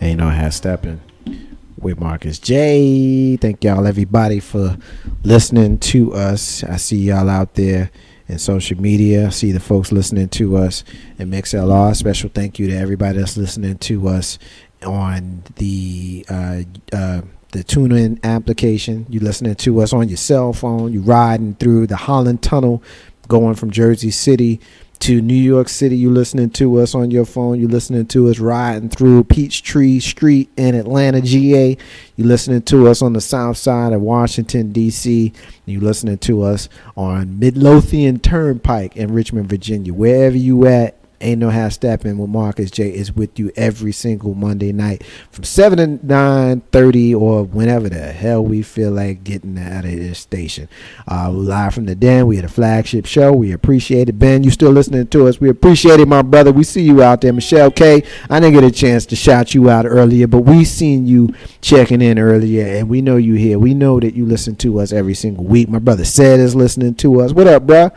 Ain't no half stepping with Marcus J. Thank y'all, everybody, for listening to us. I see y'all out there in social media. I see the folks listening to us in MixLR. Special thank you to everybody that's listening to us on the TuneIn application. You listening to us on your cell phone. You riding through the Holland Tunnel, going from Jersey City to New York City. You listening to us on your phone. You listening to us riding through Peachtree Street in Atlanta, GA. You listening to us on the south side of Washington, D.C. You listening to us on Midlothian Turnpike in Richmond, Virginia. Wherever you at, Ain't No Half Stepping with Marcus J is with you every single Monday night from 7 to 9:30 or whenever the hell we feel like getting out of this station. Live from the den. We had a flagship show. We appreciate it. Ben, you still listening to us? We appreciate it, my brother. We see you out there. Michelle K, I didn't get a chance to shout you out earlier, but we seen you checking in earlier, and we know you here. We know that you listen to us every single week. My brother Said is listening to us. What up, bruh?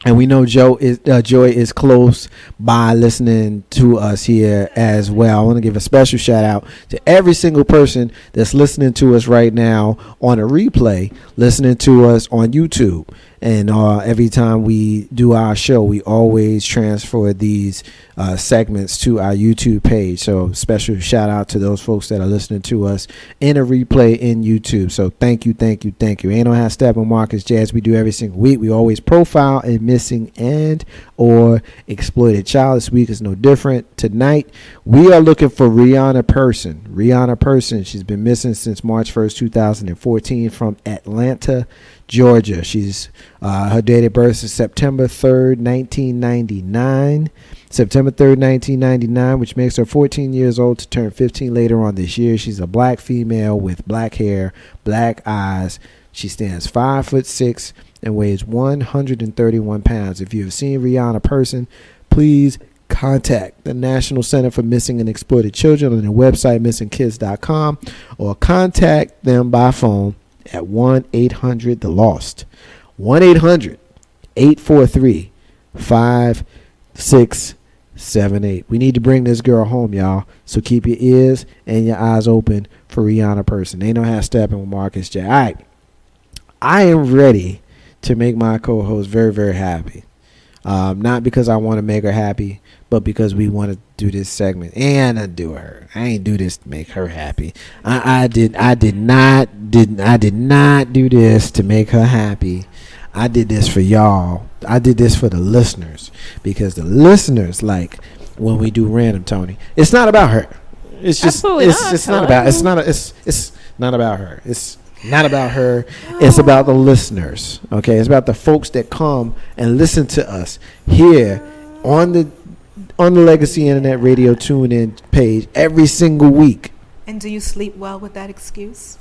And we know Joy is close by listening to us here as well. I want to give a special shout out to every single person that's listening to us right now on a replay, listening to us on YouTube. And every time we do our show, we always transfer these segments to our YouTube page. So special shout out to those folks that are listening to us in a replay in YouTube. So thank you. Ain't No Half Step on Marcus Jazz. We do every single week. We always profile a missing and or exploited child. This week is no different. Tonight, we are looking for Rihanna Person. She's been missing since March 1st, 2014 from Atlanta, Georgia. She's her date of birth is September 3rd, 1999. September 3rd, 1999, which makes her 14 years old to turn 15 later on this year. She's a black female with black hair, black eyes. She stands 5'6" and weighs 131 pounds. If you have seen Rihanna Person, please contact the National Center for Missing and Exploited Children on their website, missingkids.com, or contact them by phone at 1-800-THE-LOST. 1-800-843-5678. We need to bring this girl home, y'all. So keep your ears and your eyes open for Rihanna Person. Ain't No Half Stepping with Marcus J. All right. I am ready to make my co-host very, very happy. Not because I want to make her happy, but because we want to do this segment and undo her. I ain't do this to make her happy. I did not do this to make her happy. I did this for y'all. I did this for the listeners, because the listeners like when we do random Tony. It's not about her. It's just it's not about her. It's not about her. It's about the listeners. Okay, it's about the folks that come and listen to us here on the Legacy Internet Radio TuneIn page every single week. And do you sleep well with that excuse?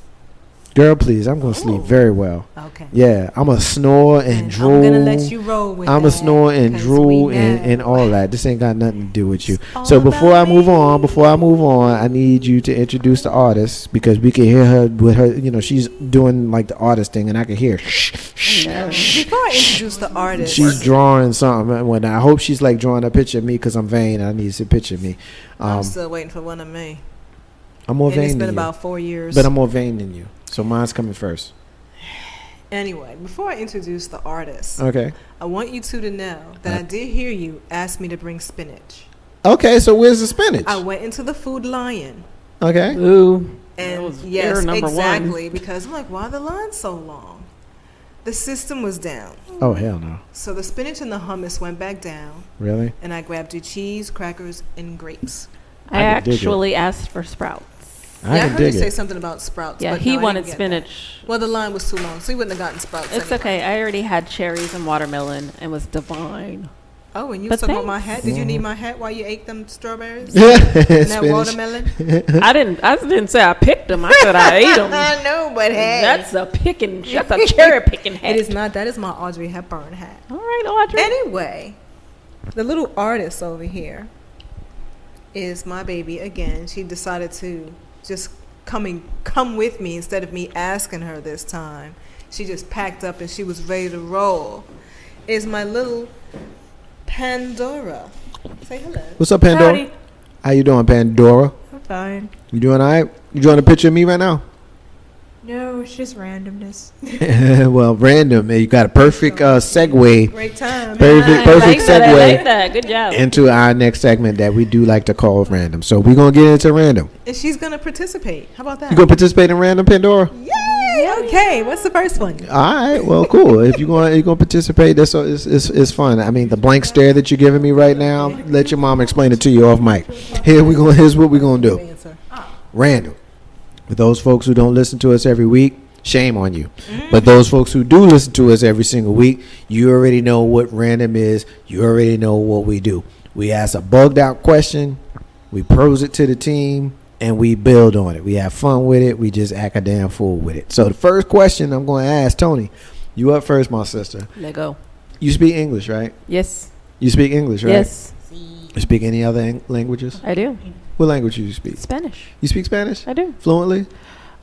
Girl, please, I'm going to sleep very well. Okay. Yeah, I'm going to snore and drool. I'm going to let you roll with that. I'm going to snore and drool and all that. This ain't got nothing to do with you. So before I move on, I need you to introduce the artist, because we can hear her with her, you know, she's doing like the artist thing, and I can hear Before I introduce the artist, she's drawing something. When I hope she's like drawing a picture of me, because I'm vain. I need to see a picture of me. I'm still waiting for one of me. I'm more vain than you. It's been about 4 years. But I'm more vain than you. So mine's coming first. Anyway, before I introduce the artist, okay, I want you two to know that I did hear you ask me to bring spinach. Okay, so where's the spinach? I went into the Food Lion. Okay. Ooh. And yes, exactly, because I'm like, why the line so long? The system was down. Oh, hell no. So the spinach and the hummus went back down. Really? And I grabbed your cheese, crackers, and grapes. I actually asked for sprouts. I heard you say something about sprouts. Yeah, but he no, wanted spinach. Well, the line was too long, so he wouldn't have gotten sprouts. It's okay. I already had cherries and watermelon, and was divine. Oh, and you talking about my hat? Did you need my hat while you ate them strawberries? Yeah, and that watermelon? I didn't say I picked them. I said I ate them. I know, but hey, that's a cherry picking hat. It is not. That is my Audrey Hepburn hat. All right, Audrey. Anyway, the little artist over here is my baby again. She decided to just come with me instead of me asking her this time. She just packed up and she was ready to roll. Is my little Pandora. Say hello. What's up, Pandora? Howdy. How you doing, Pandora? I'm fine. You doing all right? You drawing a picture of me right now? No, it's just randomness. Well, random. You got a perfect segue. Great time. Perfect I like segue that. Good job. into our next segment that we do like to call random. So we're gonna get into random. And she's going to participate. How about that? You gonna participate in random, Pandora? Yay! Okay, what's the first one? All right. Well, cool. If you're gonna participate, that's it's fun. I mean, the blank stare that you're giving me right now. Let your mom explain it to you off mic. Here's what we're gonna do. Answer. Random. For those folks who don't listen to us every week, shame on you. But those folks who do listen to us every single week, you already know what random is. You already know what we do. We ask a bugged out question, we pose it to the team, and we build on it. We have fun with it. We just act a damn fool with it. So the first question I'm going to ask, Tony, you up first, my sister. Let go. You speak English, right? Yes. You speak English, right? Yes, You speak any other languages? I do. What language do you speak? Spanish. You speak Spanish? I do. Fluently?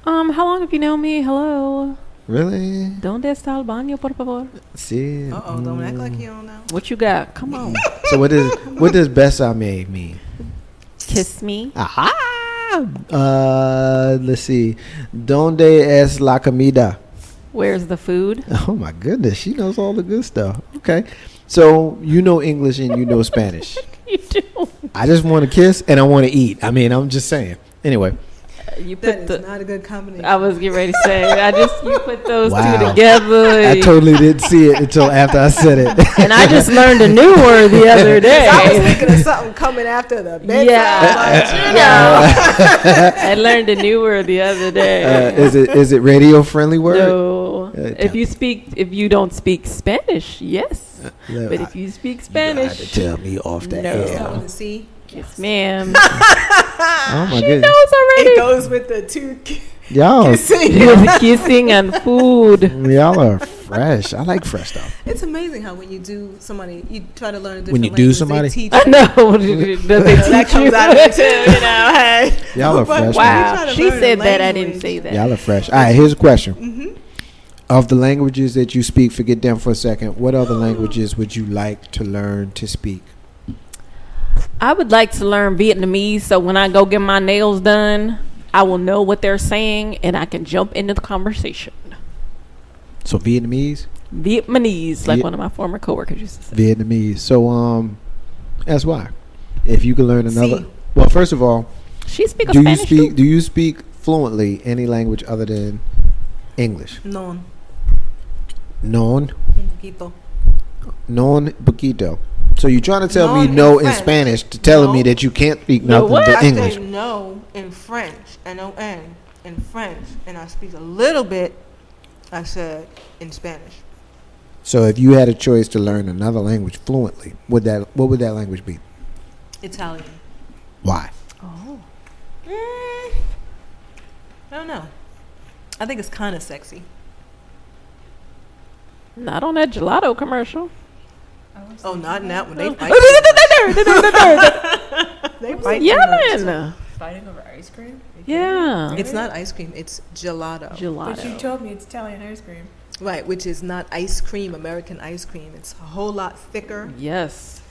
How long have you known me? Hello. Really? ¿Dónde está el baño, por favor? See. Uh-oh, don't act like you don't know. What you got? Come on. So what does besame mean? Kiss me. Aha! Let's see. ¿Dónde es la comida? Where's the food? Oh my goodness, she knows all the good stuff. Okay. So you know English and you know Spanish. You do. I just want to kiss and I want to eat. I mean, I'm just saying. Anyway. You That put is not a good combination. I was getting ready to say. You put those Wow. two together. I totally didn't see it until after I said it. And I just learned a new word the other day. I was thinking of something coming after the bedtime. Yeah. I learned a new word the other day. Is it radio friendly word? No. If you don't speak Spanish, yes. But if you speak You got to Spanish, tell me off the No. air. With the C. yes, ma'am. Oh my She goodness. knows already. It goes with the two Y'all kissing. With kissing and food. y'all are fresh. I like fresh stuff. It's amazing how when you do somebody, you try to learn a different When you do language, somebody? they teach I you. know. Does they That teach comes you? out of it too, you know. Hey. Y'all are But fresh. when you man. try Wow. to She learn a said that. I language- didn't say that. Y'all are fresh. All right, here's a question. Mhm. Of the languages that you speak, forget them for a second. What other languages would you like to learn to speak? I would like to learn Vietnamese so when I go get my nails done, I will know what they're saying and I can jump into the conversation. So Vietnamese? Vietnamese, like Viet- one of my former coworkers used to say. Vietnamese. So that's why. If you could learn another Si. well, first of all, She speak a do you Spanish speak too? do you speak fluently any language other than English? Non. Non? Un poquito. Non poquito. So you're trying to tell me Non no in in French. Spanish to telling me No. that you can't speak No nothing what? but I English. say no in French, N-O-N, in French, and I speak a little bit, I said, in Spanish. So if you had a choice to learn another language fluently, what would that language be? Italian. Why? Oh. I don't know. I think it's kind of sexy. Not on that gelato commercial. Oh, not in that one. They Oh. fight. They fight. too much. Yelling. Fighting over ice cream? Yeah. It's not ice cream. It's gelato. But you Gelato. told me it's Italian ice cream. Right, which is not ice cream, American ice cream. It's a whole lot thicker. Yes.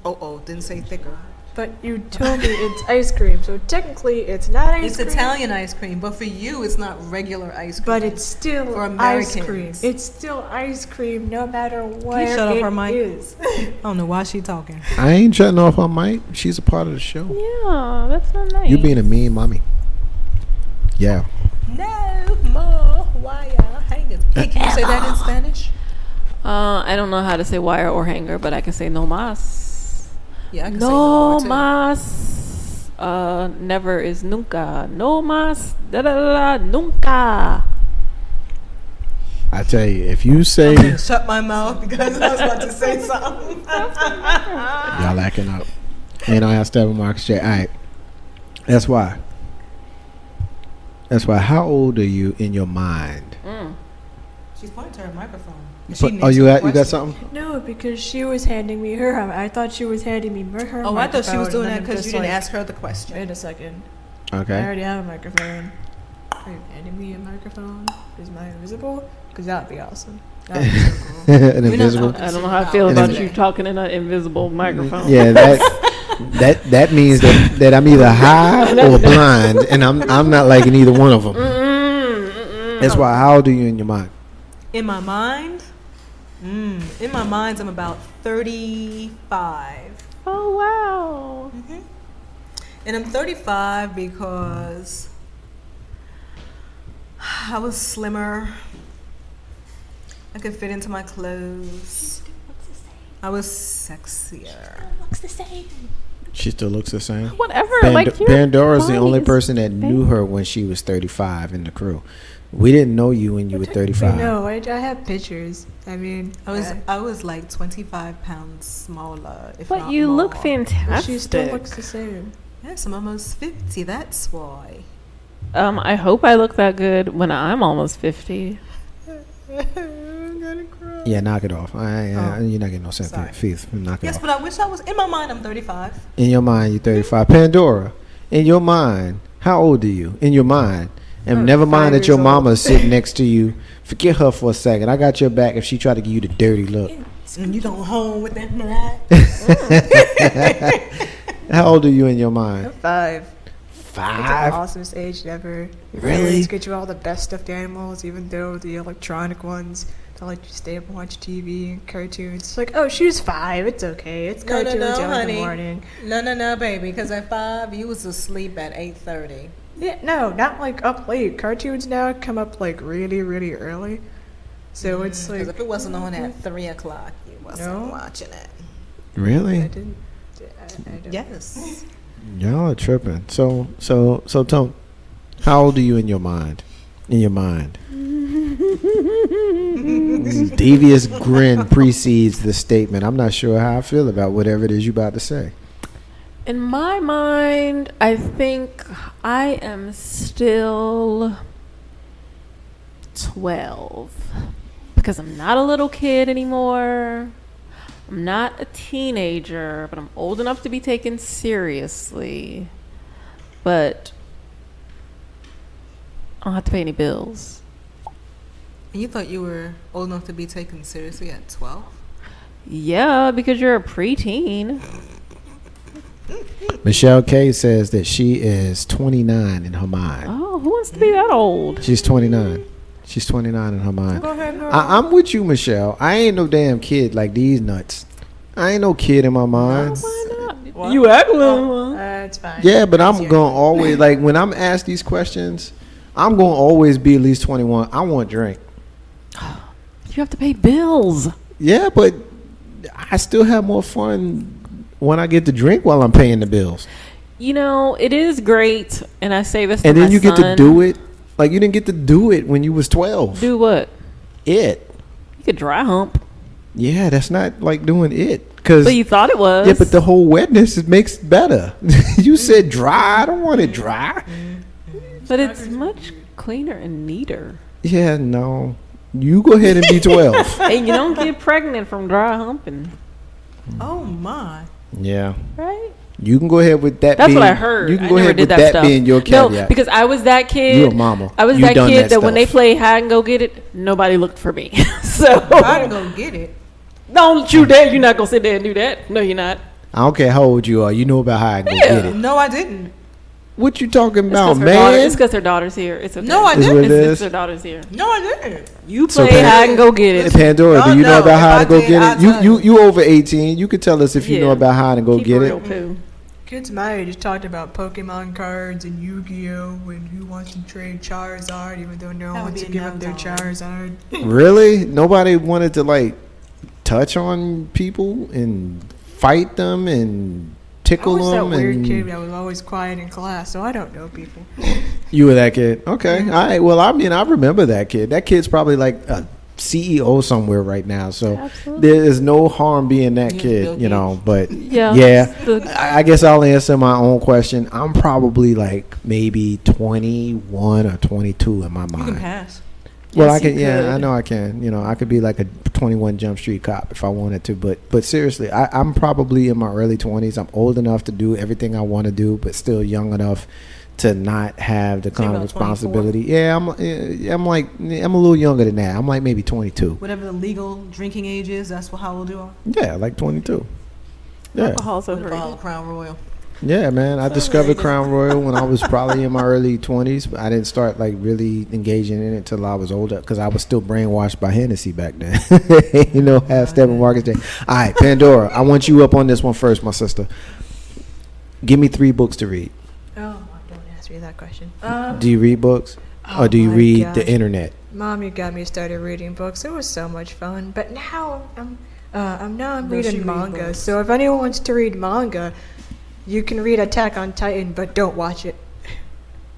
Oh, didn't say thicker. But you told me it's ice cream, so technically it's not ice It's cream. Italian ice cream, but for you, it's not regular ice cream. But it's still For ice cream. Americans. It's still ice cream no matter where shut off it her mic? is. I don't know why she talking. I ain't shutting off her mic. She's a part of the show. Yeah, that's not nice. You being a mean mommy. Yeah. No more wire hangers. Hey, can you say that in Spanish? I don't know how to say wire or hanger, but I can say no mas. Yeah, I can say No no more too. mas. Never is nunca. No mas. Da da da da. Nunca. I tell you, if you say I'm gonna shut my mouth because I was about to say something. y'all acting up, and I have Steppin Marcus J. All right. That's why. That's why. How old are you in your mind? She's pointing to her microphone. But, you got something? No, because she was handing me her. I thought she was handing me her. Oh, I thought she was microphone, doing and that I'm because just you didn't like, ask her the question. Wait a second. I Okay. already have a microphone. Are you handing me a microphone? Is mine invisible? Because that would be awesome. That would be so cool. An invisible. I don't know how I feel And about then- you talking in an invisible microphone. Yeah, That means that I'm either high or blind, and I'm not liking either one of them. That's why. How old are you in your mind? In my mind, I'm about 35. Oh wow. And I'm 35 because I was slimmer. I could fit into my clothes. I was sexier. Looks the same. She still looks the same. Whatever. Like your Pandora's the body only is person that knew her when she was 35 in the crew. We didn't know you when you were 35. No, I have pictures. I mean, I was like 25 pounds smaller. If But not you more. look fantastic. she still looks the same. Yes, I'm almost 50. That's why. I hope I look that good when I'm almost 50. I'm gonna cry. Yeah, knock it off. You're not getting no Sorry. sympathy. Knock it Yes, off. but I wish I was. In my mind, I'm 35. In your mind, you're 35. Pandora, in your mind, how old are you? In your mind. And I'm never mind 5 that your years old. mama's sitting next to you. Forget her for a second. I got your back if she try to give you the dirty look. And you don't home with that black. How old are you in your mind? I'm 5. It's the 5? awesomest age ever. Your Really? parents get you all the best stuffed animals, even though the electronic ones don't let you stay up and watch TV and cartoons. It's like, oh, she's 5. It's okay. It's No, no, cartoons no, in the honey. morning. No, baby. Because at 5, you was asleep at 8:30. Yeah, no, not like up late. Cartoons now come up like really, really early. So it's like, Because if it wasn't on at 3 o'clock, you wasn't No. watching it. I Really? didn't. I don't. Yes. Y'all are tripping. So, Tone, how old are you in your mind? In your mind. Devious grin precedes the statement. I'm not sure how I feel about whatever it is you about to say. In my mind, I think I am still 12 because I'm not a little kid anymore. I'm not a teenager, but I'm old enough to be taken seriously. But I don't have to pay any bills. And you thought you were old enough to be taken seriously at 12? Yeah, because you're a preteen. Michelle K says that she is 29 in her mind. Oh, who wants to be that old? She's 29. She's 29 in her mind. Go ahead, girl. I'm with you, Michelle. I ain't no damn kid like these nuts. I ain't no kid in my mind. Why not? What? You act like one. It's fine. Yeah, but I'm It's your- going to always, like, when I'm asked these questions, I'm going to always be at least 21. I want a drink. You have to pay bills. Yeah, but I still have more fun when I get to drink while I'm paying the bills. You know, it is great, and I say this to And then my you get to son. do it. Like, you didn't get to do it when you was 12. Do what? It. You could dry hump. Yeah, that's not like doing it. Cause, But you thought it was. yeah, but the whole wetness it makes it better. You said dry. I don't want it dry. But it's much cleaner and neater. Yeah, no. You go ahead and be 12. And you don't get pregnant from dry humping, Oh, my. Yeah. right? You can go ahead with that. That's being, what I heard. You can I go never ahead did with that that stuff. being your No, caveat. because I was that kid. You a mama. I was You that done kid that when they stuff. play hide and go get it, nobody looked for me. So I didn't go get it. don't you dare! You're not gonna sit there and do that. No, you're not. I don't care how old you are. You know about how I go get it. No, I didn't. What you talking It's about, because man? her daughter's here. It's okay. No, I Is what didn't. it It's is. her daughter's here. No, I didn't. You So play Pan- hide and go get it. Pandora, do Oh, you know no, about if how I to go did, get I'd it? tell You over 18. You could tell us if you know Yeah. about how to go Keep get real, it. Pooh. Kids my age talked about Pokemon cards and Yu-Gi-Oh! And who wants to trade Charizard, even though no one That would wants to be a give up their no-go. Charizard. Really? Nobody wanted to like touch on people and fight them and I tickle was that them. weird And kid that was always quiet in class, so I don't know people. you were that kid. Okay. All right. Well, I mean, I remember that kid. That kid's probably like a CEO somewhere right now. So Absolutely. there is no harm being that Bill kid, you know. But Yeah. yeah, The- I guess I'll answer my own question. I'm probably like maybe 21 or 22 in my You can mind. pass. Well, Yes, I can. you Yeah, could. I know I can. You know, I could be like a 21 Jump Street cop if I wanted to. But seriously, I'm probably in my early 20s. I'm old enough to do everything I want to do, but still young enough to not have the So kind of about 24? responsibility. Yeah, I'm like I'm a little younger than that. I'm like maybe 22. Whatever the legal drinking age is, that's how old you are. Yeah, like 22. Yeah. Alcohol's With a bottle overrated. of Crown Royal. Yeah, man. I So discovered overrated. Crown Royal when I was probably in my early 20s. But I didn't start like really engaging in it till I was older because I was still brainwashed by Hennessy back then. You know, have Steppin Marcus Day. All right, Pandora, I want you up on this one first, my sister. Give me 3 books to read. Oh, don't ask me that question. Do you read books? Oh Or do you my read gosh. the internet? Mom, you got me started reading books. It was so much fun. But now I'm Does she reading read manga. books? So if anyone wants to read manga, you can read Attack on Titan, but don't watch it.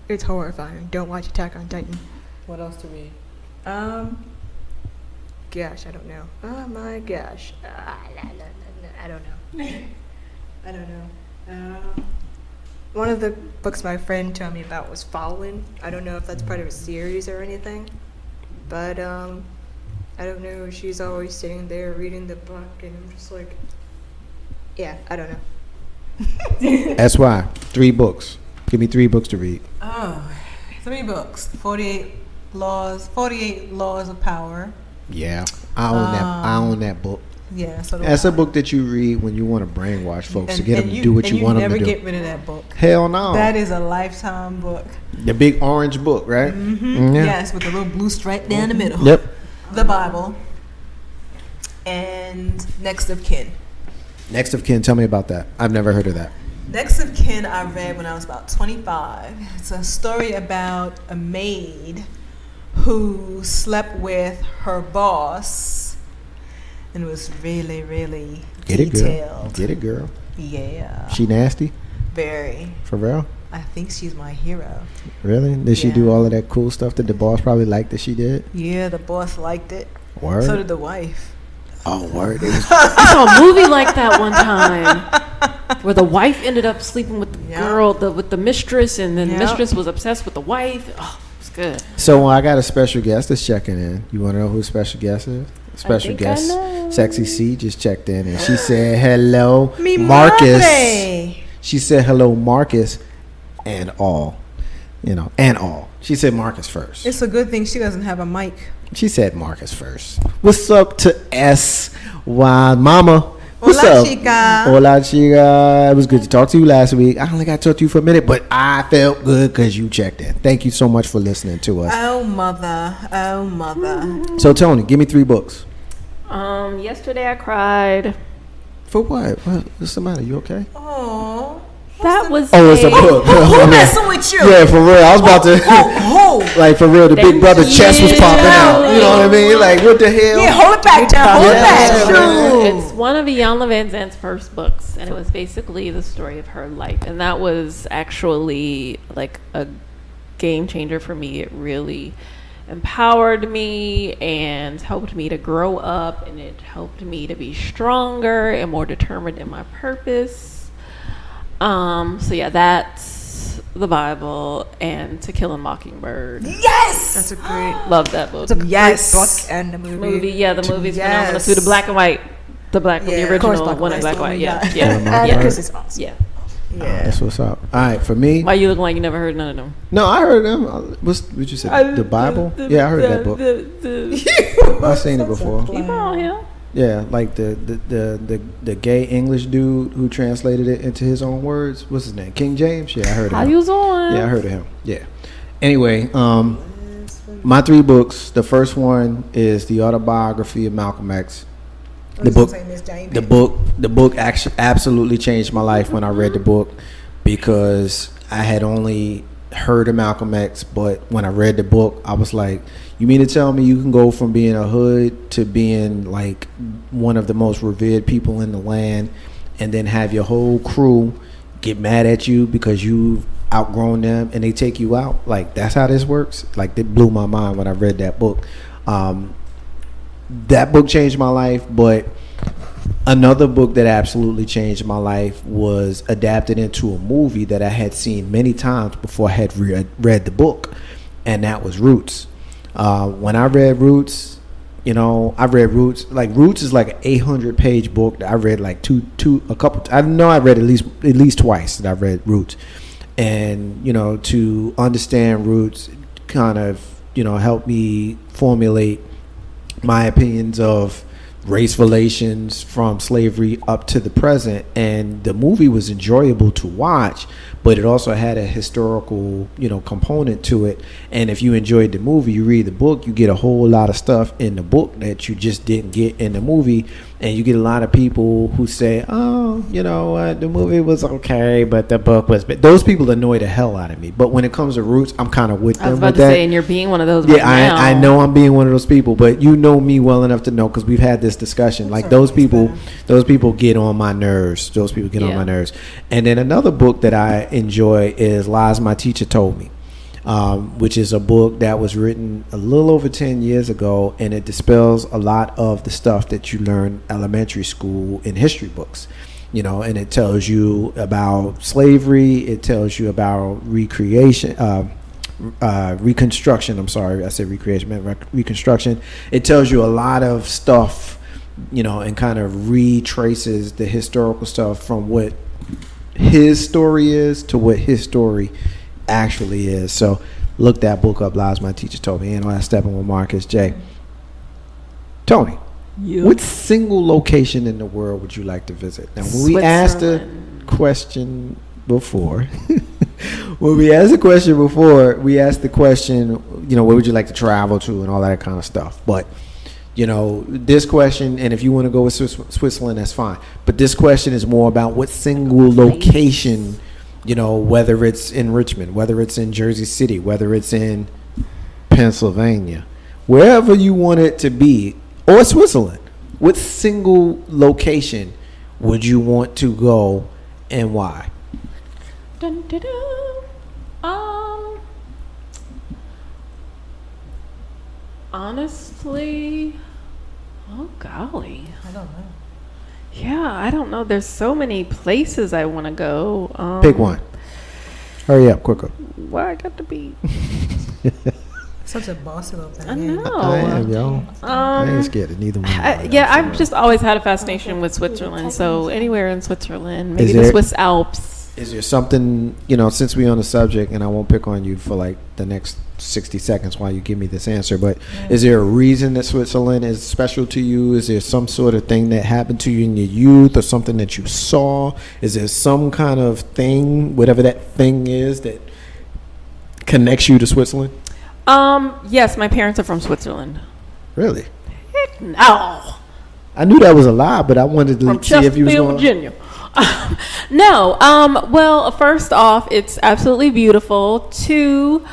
It's horrifying. Don't watch Attack on Titan. What else to read? Gosh, I don't know. Oh my gosh. I don't know. I don't know. One of the books my friend told me about was Fallen. I don't know if that's part of a series or anything, but I don't know. She's always sitting there reading the book, and I'm just like, yeah, I don't know. That's why. 3 books. Give me 3 books to read. Oh, 3 books. 48 Laws of Power. Yeah. I own that book. Yeah, so do That's I. a book that you read when you want to brainwash folks to get them to you- do what and you want them never to do. get rid of that book. Hell no. That is a lifetime book. The big orange book, right? Mm-hmm. Yeah. Yes, with the little blue stripe down the middle. Yep. The Bible. And Next of Kin. Next of Kin, tell me about that. I've never heard of that. Next of Kin I read when I was about 25. It's a story about a maid who slept with her boss, and it was really, really Get it, girl. detailed. Get it, girl. Yeah, She nasty? very. For real? I think she's my hero. Really? Did she Yeah. do all of that cool stuff that the boss probably liked that she did? Yeah, the boss liked it. Word? So did the wife. Oh, word. It was- I saw a movie like that one time where the wife ended up sleeping with the Yeah. girl, with the mistress, and then Yeah. the mistress was obsessed with the wife. Oh, it's good. So I got a special guest that's checking in. You want to know who the special guest is? Special think I guest, know. Sexy C, just checked in, and she said hello, Mi Marcus. madre. She said hello, Marcus, and all. And all. She said Marcus first. It's a good thing she doesn't have a mic. She said Marcus first. What's up to S.Y. Mama? What's Hola, up? chica. Hola, chica. It was good to talk to you last week. I only got to talk to you for a minute, but I felt good because you checked in. Thank you so much for listening to us. Oh, mother. Oh, mother. So, Tony, give me 3 books. Yesterday I cried. For what? What's the matter? You okay? Oh. That was Oh, it's a book. Who messing with you? Yeah, for real. I was about to, Who? like, for real, the Big Thank Brother chest was you. popping out. You know what I mean? Like, what the hell? Yeah, hold it back, down. Hold it back. Yeah. Shoot. It's one of Iyanla Van Zant's first books, and it was basically the story of her life, and that was actually like a game changer for me. It really empowered me and helped me to grow up, and it helped me to be stronger and more determined in my purpose. So yeah, that's the Bible and To Kill a Mockingbird. Yes. That's a great, Love that book. it's a Yes. great book and a movie. Movie, yeah, the movie's phenomenal Yes. too. The black and white, the Yeah, of course, original black and one in white. black That's and the white. one Yeah, we yeah, got. yeah, Atticus is awesome. yeah. Yeah. That's what's up. All right, for me. Why you look like you never heard none of them? No, I heard them. What you say? The Bible? Yeah, I heard that book. I've seen it before. Keep on here. Yeah, like the gay English dude who translated it into his own words. What's his name? King James. Yeah, I heard of How him. you on? Yeah, I heard of him. Yeah. Anyway, my 3 books. The first one is the autobiography of Malcolm X. The book actually absolutely changed my life when I read the book, because I had only heard of Malcolm X, but when I read the book, I was like, you mean to tell me you can go from being a hood to being like one of the most revered people in the land, and then have your whole crew get mad at you because you've outgrown them and they take you out? Like, that's how this works? Like, it blew my mind when I read that book. That book changed my life, but another book that absolutely changed my life was adapted into a movie that I had seen many times before I had read the book, and that was Roots. When I read Roots, I read Roots. Like, Roots is like an 800-page book that I read like a couple. I know I read at least twice that I read Roots, and to understand Roots kind of helped me formulate my opinions of race relations from slavery up to the present, and the movie was enjoyable to watch, but it also had a historical, component to it. And if you enjoyed the movie, you read the book, you get a whole lot of stuff in the book that you just didn't get in the movie. And you get a lot of people who say, oh, you know what, the movie was okay, but the book was bad. Those people annoy the hell out of me. But when it comes to Roots, I'm kind of with them. I was about to say, and you're being one of those. Yeah, right now. I know I'm being one of those people, but you know me well enough to know, because we've had this discussion. Like, those people get on my nerves. Those people get on my nerves. And then another book that I enjoy is Lies My Teacher Told Me, which is a book that was written a little over 10 years ago, and it dispels a lot of the stuff that you learn elementary school in history books. And it tells you about slavery. It tells you about reconstruction. I'm sorry, I said recreation, meant reconstruction. It tells you a lot of stuff, and kind of retraces the historical stuff from what his story is to what his story actually is. So look that book up, Lies My Teacher Told Me, and Last Steppin with Marcus J. Tony, what single location in the world would you like to visit? Now, when we asked the question before, we asked the question, where would you like to travel to and all that kind of stuff. But, this question, and if you want to go with Switzerland, that's fine. But this question is more about what single location, whether it's in Richmond, whether it's in Jersey City, whether it's in Pennsylvania, wherever you want it to be, or Switzerland, what single location would you want to go and why? Dun, dun, dun. Honestly, oh golly, I don't know. yeah, I don't know. There's so many places I want to go. Pick one. Hurry up, quicker. Where I got to be? Such a bossy little thing. I know. I am, yo. I ain't scared of neither one. I've just always had a fascination with Switzerland. So anywhere in Switzerland, maybe the Swiss Alps. Is there something, since we're on the subject, and I won't pick on you for like the next 60 seconds while you give me this answer, but is there a reason that Switzerland is special to you? Is there some sort of thing that happened to you in your youth, or something that you saw? Is there some kind of thing, whatever that thing is, that connects you to Switzerland? Yes, my parents are from Switzerland. Really? Heck no. I knew that was a lie, but I wanted to see if you was going. Virginia. No. Well, first off, it's absolutely beautiful. Two,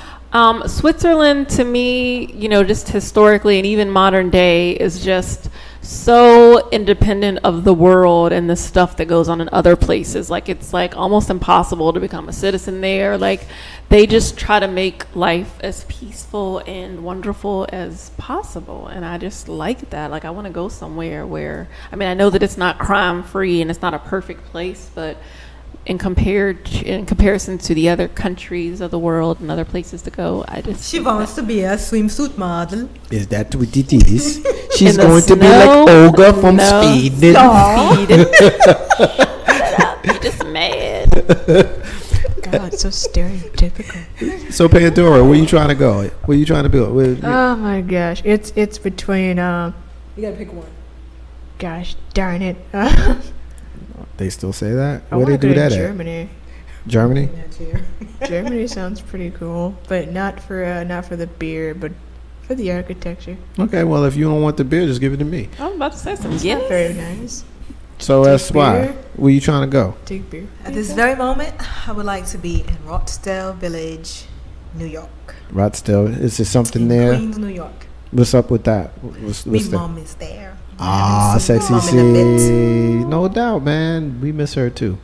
Switzerland to me, just historically and even modern day, is just so independent of the world and the stuff that goes on in other places. Like, it's like almost impossible to become a citizen there. Like, they just try to make life as peaceful and wonderful as possible, and I just like that. Like, I want to go somewhere where, I know that it's not crime free and it's not a perfect place, but in comparison to the other countries of the world and other places to go, She wants to be a swimsuit model. Is that what it is? She's going to be like Olga from Speeding. You're just mad. God, so stereotypical. So Pandora, where you trying to go? Where you trying to build? Oh my gosh, it's between You gotta pick one. gosh darn it. They still say that? I Where they wanna do go to that Germany. at? Germany? Germany sounds pretty cool, but not for the beer, but for the architecture. Okay, well, if you don't want the beer, just give it to me. I was about to say something. Not Yes. very nice. So that's why. beer. Where you trying to go? Take beer. At this very moment, I would like to be in Rochdale Village, New York. Rochdale. Is there something In there? Queens, New York. What's up with that? What's My the... mom is there. Ah, Having some Sexy mom C. in a bit. No doubt, man. We miss her too.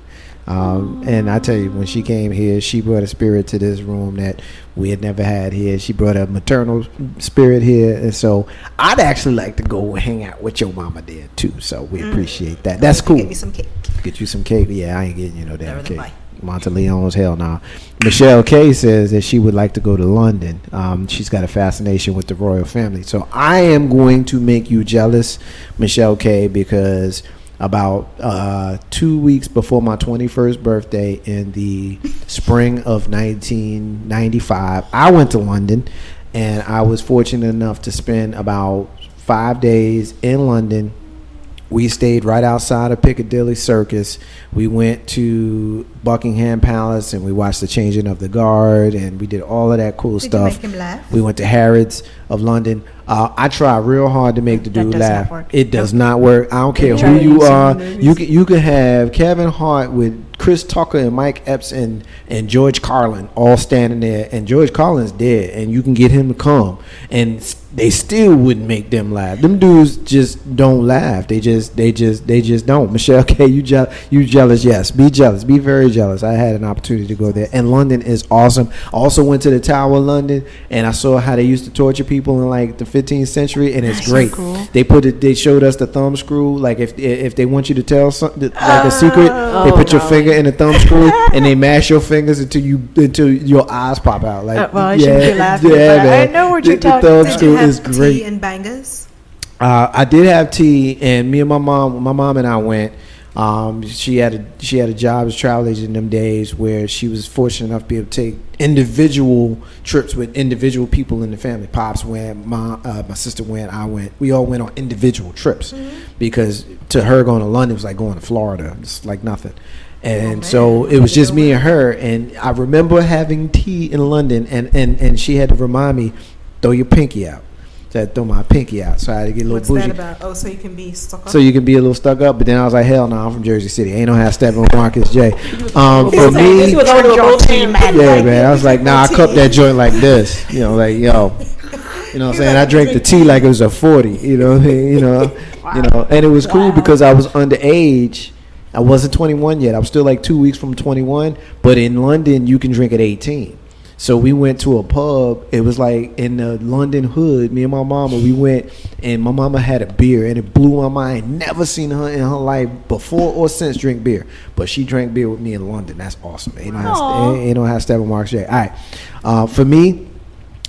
And I tell you, when she came here, she brought a spirit to this room that we had never had here. She brought a maternal spirit here, and so I'd actually like to go hang out with your mama there too. So we appreciate that. That's cool. Get me some cake. Get you some cake. Yeah, I ain't getting you no damn Never cake. mind. Monteleone's hell nah. Michelle K says that she would like to go to London. She's got a fascination with the royal family. So I am going to make you jealous, Michelle K, because about 2 weeks before my 21st birthday in the spring of 1995, I went to London, and I was fortunate enough to spend about 5 days in London we stayed right outside of Piccadilly Circus. We went to Buckingham Palace and we watched the changing of the guard, and we did all of that cool Did stuff. you make him laugh? We went to Harrods of London. I try real hard to make the That dude does not laugh. work. It does not work. I don't care Try who to you use some are. movies. You can have Kevin Hart with Chris Tucker and Mike Epps and George Carlin all standing there, and George Carlin's dead, and you can get him to come, and they still wouldn't make them laugh. Them dudes just don't laugh. They just don't. Michelle K, you jealous? Yes, be jealous. Be very jealous. I had an opportunity to go there, and London is awesome. I also went to the Tower of London, and I saw how they used to torture people in like the 15th century, and it's That's so great. cool. They showed us the thumb screw. Like if they want you to tell something like a secret, they Oh, put your golly. finger in the thumb screw and they mash your fingers until your eyes pop out. Like Well, I shouldn't be laughing, but I know what you're talking The thumb about. Did screw you have is tea great. and bangers? I did have tea, and me and my mom and I went. She had a job as travel agent in them days where she was fortunate enough to be able to take individual trips with individual people in the family. Pops went, my sister went, I went. We all went on individual trips because to her going to London was like going to Florida. It's like nothing. And so it was just me and her. And I remember having tea in London, and she had to remind me, throw your pinky out. So I had to throw my pinky out. So I had to get a little What's bougie. that about? Oh, so you can be stuck up? So you can be a little stuck up, but then I was like, hell no, I'm from Jersey City. Ain't no half stepping with Marcus J. For me, He was over to a both man. yeah, man, I was like, nah, I cup that joint like this. You know, like, yo. You know what I'm saying? I drank the tea like it was a 40. You know what I mean? You know, and it was cool because I was underage. I wasn't 21 yet. I was still like 2 weeks from 21. But in London, you can drink at 18. So we went to a pub. It was like in the London hood. Me and my mama, we went, and my mama had a beer, and it blew my mind. Never seen her in her life before or since drink beer, but she drank beer with me in London. That's awesome. Ain't no how Steppin Marks J. All right, for me,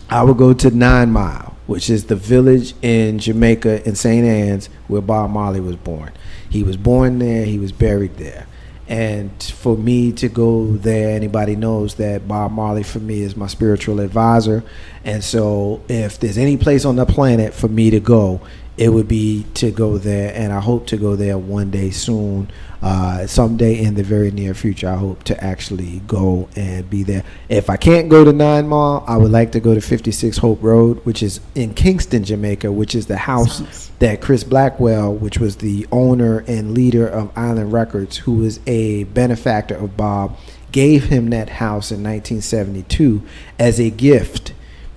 I would go to 9 Mile, which is the village in Jamaica in St. Anne's where Bob Marley was born. He was born there. He was buried there. And for me to go there, anybody knows that Bob Marley for me is my spiritual advisor. And so if there's any place on the planet for me to go, it would be to go there. And I hope to go there one day soon. Someday in the very near future, I hope to actually go and be there. If I can't go to 9 Mile, I would like to go to 56 Hope Road, which is in Kingston, Jamaica, which is the house that Chris Blackwell, which was the owner and leader of Island Records, who was a benefactor of Bob, gave him that house in 1972 as a gift.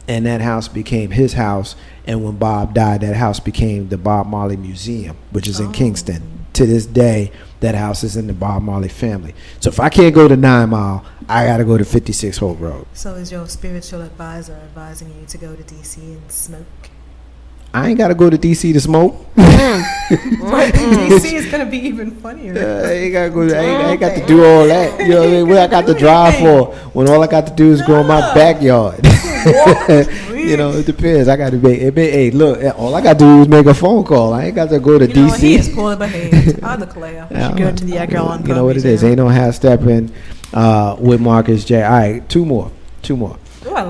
And that house became his house. And when Bob died, that house became the Bob Marley Museum, which is in Kingston. To this day, that house is in the Bob Marley family. So if I can't go to 9 Mile, I got to go to 56 Hope Road. So is your spiritual advisor advising you to go to DC and smoke? I ain't got to go to D.C. to smoke. DC is gonna be even funnier. I ain't got to go. I ain't got to do all that. You know what I mean? What I got to drive for when all I got to do is go in my backyard. You know, it depends. I got to make. Hey, look, all I got to do is make a phone call. I ain't got to go to You know, he is D.C. poorly behaved. I declare. Yeah, Go to the Edgar Allan you know what it is. Ain't no half stepping with Marcus J. All right, two more. Ooh, I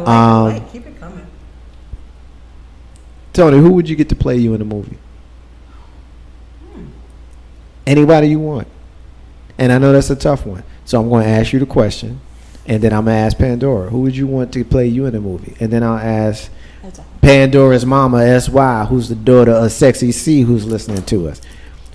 like. Keep it coming. Tony, who would you get to play you in the movie? Anybody you want. And I know that's a tough one. So I'm going to ask you the question, and then I'm going to ask Pandora, who would you want to play you in the movie? And then I'll ask Pandora's mama, S.Y., who's the daughter of Sexy C, who's listening to us.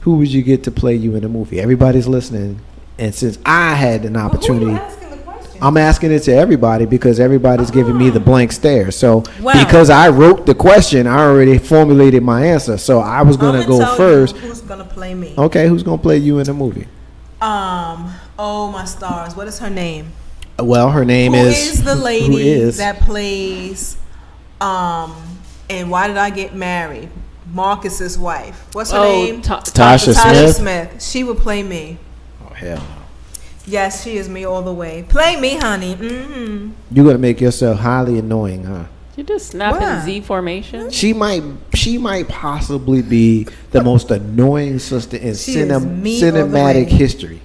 Who would you get to play you in the movie? Everybody's listening. And since I had an opportunity, Who are you asking the question? I'm asking it to everybody because everybody's giving me the blank stare. So Wow. because I wrote the question, I already formulated my answer. So I was going to I'ma go tell first. you who's gonna play me? Okay, who's going to play you in the movie? Oh my stars. What is her name? Well, her name Who is is the lady who is that plays and Why Did I Get Married? Marcus's wife. What's her name? Tasha Tasha Smith? Smith. She would play me. Oh hell no. Yes, she is me all the way. Play me, honey. Mm-hmm. You're going to make yourself highly annoying, huh? You just snap Why? in Z formation. She might possibly be the most annoying sister in She is me all the way. cinematic history.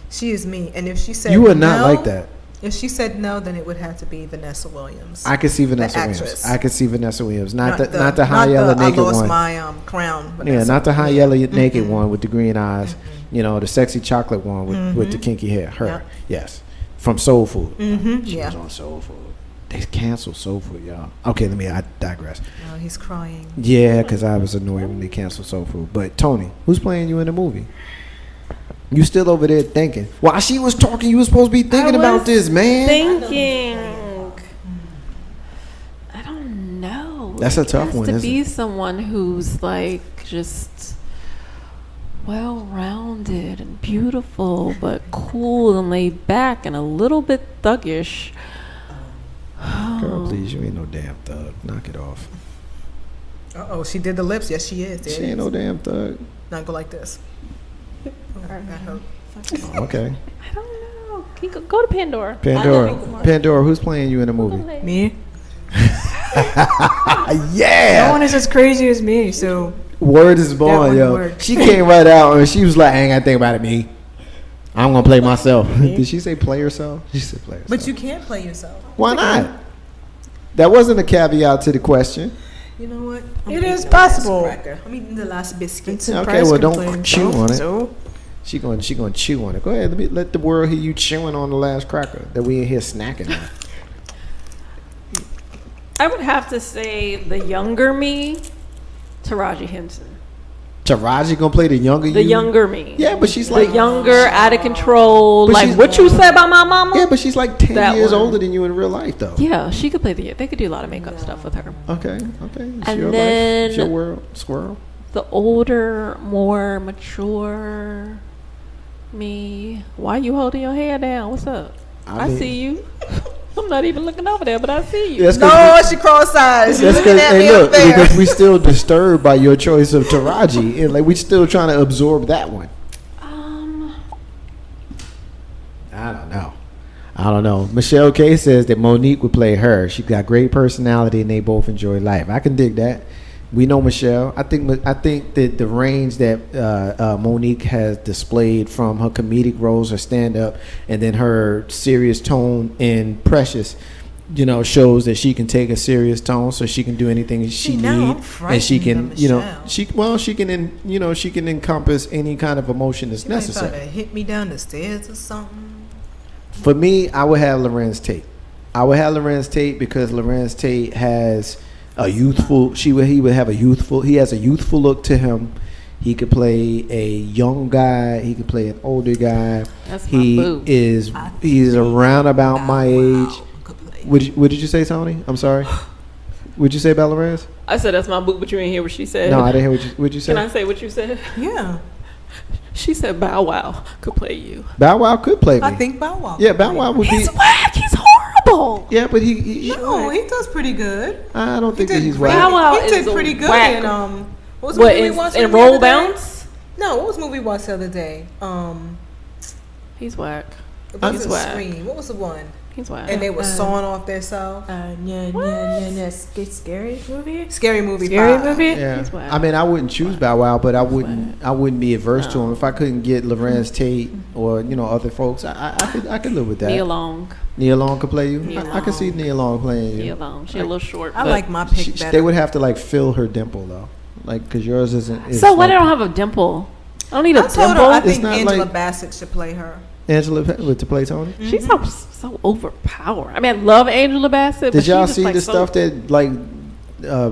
She is me. And if she said You are not no, like that. If she said no, then it would have to be Vanessa Williams. I could see Vanessa Williams. actress. I could see Vanessa Williams. Not the high yellow naked I lost one. my crown. Yeah, Vanessa. not the high yellow naked one with the green eyes. You know, the sexy chocolate one with the kinky hair. Her, Yeah. yes, from Soul Food. She Yeah. was on Soul Food. They canceled Soul Food, y'all. Okay, I digress. Oh, he's crying. Yeah, because I was annoyed when they canceled Soul Food. But Tony, who's playing you in the movie? You still over there thinking? While she was talking, you was supposed to be thinking about this, man. Thinking. I don't know. That's a tough It has one, to isn't be it? someone who's like just well-rounded and beautiful, but cool and laid back and a little bit thuggish. Girl, please, you ain't no damn thug. Knock it off. Oh, she did the lips. Yes, she is. There She it ain't is. no damn thug. Not go like this. Oh, that hurt. Okay. I don't know. Can you go to Pandora? Pandora, who's playing you in the movie? Me? Yeah. No one is as crazy as me, so Word is born, one yo. word. She came right out and she was like, I ain't got to think about it, me. I'm going to play myself. Did she say play herself? She said play herself. But you can't play yourself. Why not? That wasn't a caveat to the question. You know what? It is possible. I'm eating the last biscuit. Vincent Okay, Price well, can don't play chew himself, on it. So She going to chew on it. Go ahead. Let the world hear you chewing on the last cracker that we in here snacking on. I would have to say the younger me, Taraji Henson. Taraji going to play the younger you? The younger me. Yeah, but she's The like younger, out of control. But Like she's- what you said about my mama? Yeah, but she's like 10 That years one. older than you in real life, though. Yeah, she could play they could do a lot of makeup stuff with her. Okay. It's And your life. then- It's your world. Squirrel. The older, more mature me. Why you holding your hair down? What's up? I I mean- see you. I'm not even looking over there, but I see you. That's No, she cross-eyed. She's That's looking because, at me up there. because we still disturbed by your choice of Taraji, and like we still trying to absorb that one. I don't know. Michelle K says that Monique would play her. She got great personality, and they both enjoy life. I can dig that. We know Michelle. I think that the range that Monique has displayed from her comedic roles, her stand up, and then her serious tone in Precious, shows that she can take a serious tone, so she can do anything she now I'm needs, and she frightened can, of Michelle. she can encompass any kind of emotion that's She might try to necessary. hit me down the stairs or something. For me, I would have Lorenz Tate. Because Lorenz Tate has a youthful. He has a youthful look to him. He could play a young guy. He could play an older guy. That's my boo. He's around about my age. What did you say, Tony? I'm sorry. What'd you say about Lorenz? I said that's my boo, but you ain't hear what she said. No, I didn't hear what you said. Can I say what you said? Yeah, She said Bow Wow could play you. Bow Wow could play me. I think Bow Wow. Yeah, Bow Wow would be. He's whack. He's horrible. Yeah, but he No, he does pretty good. I don't think He that did he's great. whack. Bow Wow He did is pretty a good whack. in what was the What movie we in, watched in the Roll other day? Bounce? No, what was the movie we watched the other day? He's whack. It He's wasn't whack. Scream. What was the one? He's whack. And they were sawing off their self. Scary movie? Scary movie. Scary 5. movie? Yeah, He's whack. I mean, I wouldn't choose Bow Wow, but I wouldn't be averse to him if I couldn't get Lorenz Tate or other folks. I could live with that. Nia Long. Nia Long could play you. Nia I could see Nia Long playing you. Nia Long. She a little short. I but- like my pick better. They would have to like fill her dimple though, like because yours isn't. So what? like, I don't have a dimple. I don't need a I told her dimple. I It's think not Angela like- Bassett should play her. Angela with to play Tony. She's so overpowered. I mean, I love Angela Bassett. Did but y'all she's just see like the so- stuff that like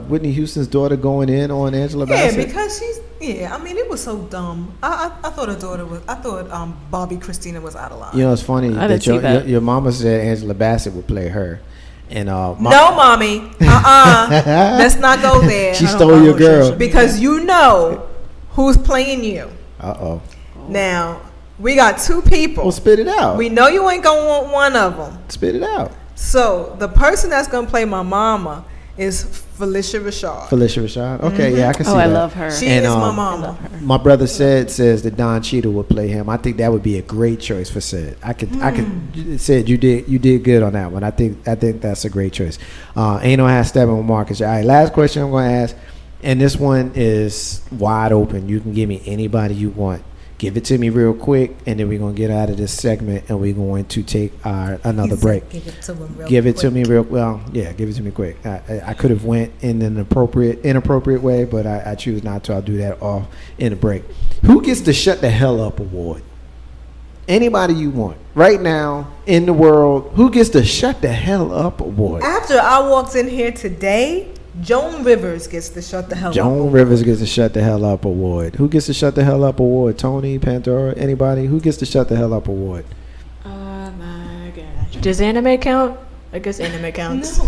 Whitney Houston's daughter going in on Angela Yeah, Bassett? because she's. Yeah, I mean, it was so dumb. I thought her daughter was. I thought Bobby Christina was out of line. It's funny I that didn't see that. your mama said Angela Bassett would play her, and No, mommy. Let's not go there. She stole your girl. Because you know who's playing you. Uh-oh. Now, we got two people. Well, spit it out. We know you ain't gonna want one of them. Spit it out. So the person that's gonna play my mama is Felicia Rashad. Felicia Rashad. Okay, yeah, I can see Oh, that. I love her. She And, is my um, mama. My brother says that Don Cheadle would play him. I think that would be a great choice for Sid. I could Sid, you did good on that one. I think that's a great choice. Ain't no half stepping with Marcus. All right, last question I'm going to ask, and this one is wide open. You can give me anybody you want. Give it to me real quick, and then we're going to get out of this segment, and we're going to take another break. Give it to him real Give it quick. to me real well. Yeah, give it to me quick. I could have went in an inappropriate way, but I choose not to. I'll do that off in a break. Who gets the Shut the Hell Up award? Anybody you want right now in the world. Who gets the Shut the Hell Up award? After I walked in here today, Joan Rivers gets the Shut the Hell Up. Joan Rivers gets the Shut the Hell Up award. Who gets the Shut the Hell Up award? Tony, Pandora, anybody? Who gets the Shut the Hell Up award? Oh my gosh. Does anime count? I guess anime counts.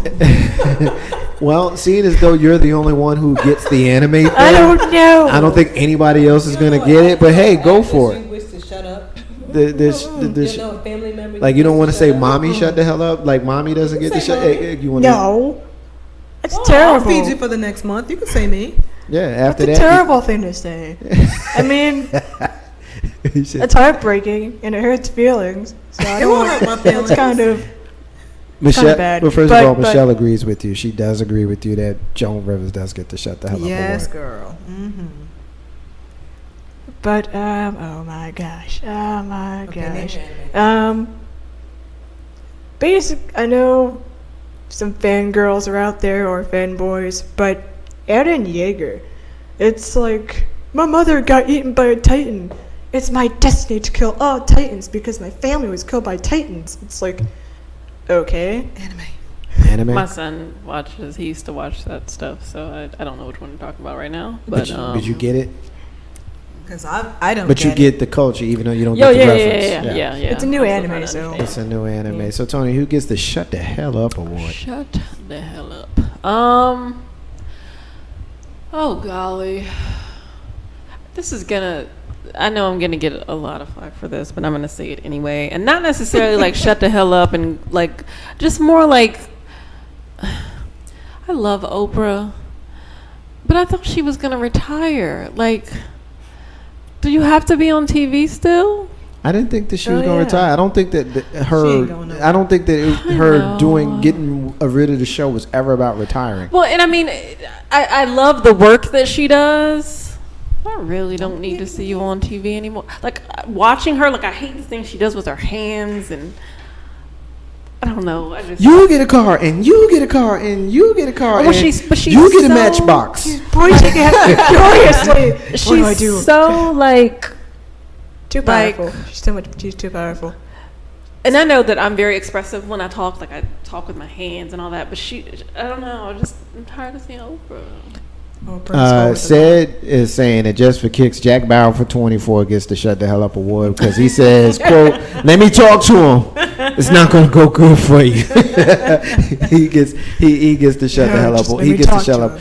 No. Well, seeing as though you're the only one who gets the anime thing, I don't know. I don't think anybody else is gonna get it. But hey, go for it. You wish to shut up. You know, a family member. like you don't want to say mommy shut the hell up. Like mommy doesn't get the shut. Hey, you want No. It's I'll terrible. feed you for the next month. You can say me. Yeah. After That's a that, terrible thing to say. I mean, you said, it's heartbreaking and it hurts feelings. So I It don't won't want. hurt my feelings. It's kind of. Michelle. bad. Well, first But- of all, but- Michelle agrees with you. She does agree with you that Joan Rivers does get the shut the hell Yes, up award. girl. Mm-hmm. But oh my gosh. Oh my Okay, gosh. name anime. I know some fangirls are out there or fanboys, but Eren Yeager, it's like my mother got eaten by a titan. It's my destiny to kill all titans because my family was killed by titans. It's like, okay. Anime. My son watches. He used to watch that stuff, so I don't know which one you're talking about right now. But Did you get it? Because I don't. But you it. get the culture, even though you don't Yo, get the yeah, reference. yeah. It's a new I'm still anime, trying to so- understand. It's a new anime. Yeah. So Tony, who gets the shut the hell up award? Shut the hell up. Oh golly. This is gonna. I know I'm gonna get a lot of flack for this, but I'm gonna say it anyway, and not necessarily like shut the hell up, and like just more like. I love Oprah, but I thought she was gonna retire. Like, do you have to be on TV still? I didn't think that she was Oh, going to yeah. retire. I don't think that She ain't her. going nowhere. I don't think that I her know. getting rid of the show was ever about retiring. Well, and I mean, I love the work that she does. I really don't need to see you on TV anymore. Like watching her, like I hate the things she does with her hands, and I don't know. I just You get a car, and you get a car, and you get a car, Well, and she's you get a so- matchbox. Pointing at me furiously. What she's do I do? so like, Too like- powerful. She's too powerful. and I know that I'm very expressive when I talk. Like I talk with my hands and all that. But I don't know. I'm tired of seeing Oprah. Oh, Prince Paul Said is saying that just for kicks, Jack Bauer for 24 gets the shut the hell up award because he says, "quote Let me talk to him. It's not going to go good for you." he gets the shut the Yeah, hell up. just let He me gets the talk shut to up.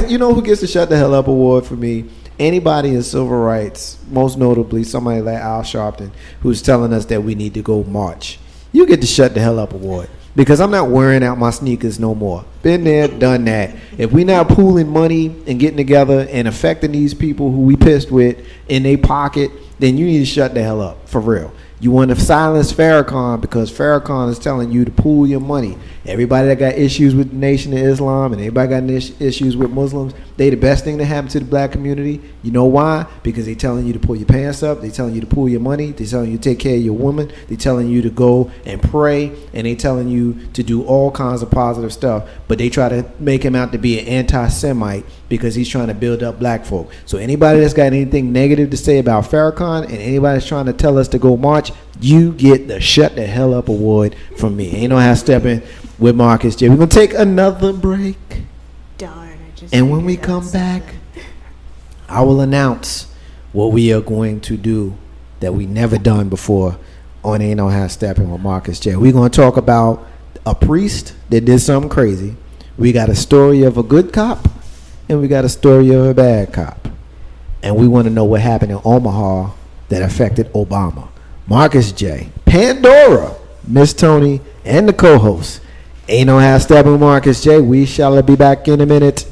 him. You know who gets the shut the hell up award for me? Anybody in civil rights, most notably somebody like Al Sharpton, who's telling us that we need to go march. You get the shut the hell up award. Because I'm not wearing out my sneakers no more. Been there, done that. If we not pooling money and getting together and affecting these people who we pissed with in their pocket, then you need to shut the hell up, for real. You want to silence Farrakhan because Farrakhan is telling you to pool your money. Everybody that got issues with the Nation of Islam and everybody got issues with Muslims, they the best thing that happened to the black community. You know why? Because they telling you to pull your pants up. They telling you to pool your money. They telling you to take care of your woman. They telling you to go and pray. And they telling you to do all kinds of positive stuff. But they try to make him out to be an anti-Semite because he's trying to build up black folk. So anybody that's got anything negative to say about Farrakhan and anybody that's trying to tell us to go march, you get the shut the hell up award from me. Ain't no half stepping with Marcus J. We're gonna take another break, Darn, I just and when we figured out come back, something. I will announce what we are going to do that we never done before on Ain't No Half Stepping with Marcus J. We're gonna talk about a priest that did something crazy. We got a story of a good cop, and we got a story of a bad cop, and we want to know what happened in Omaha that affected Obama. Marcus J, Pandora, Miss Tony, and the co-host. Ain't No Half Stepping with Marcus J. We shall be back in a minute.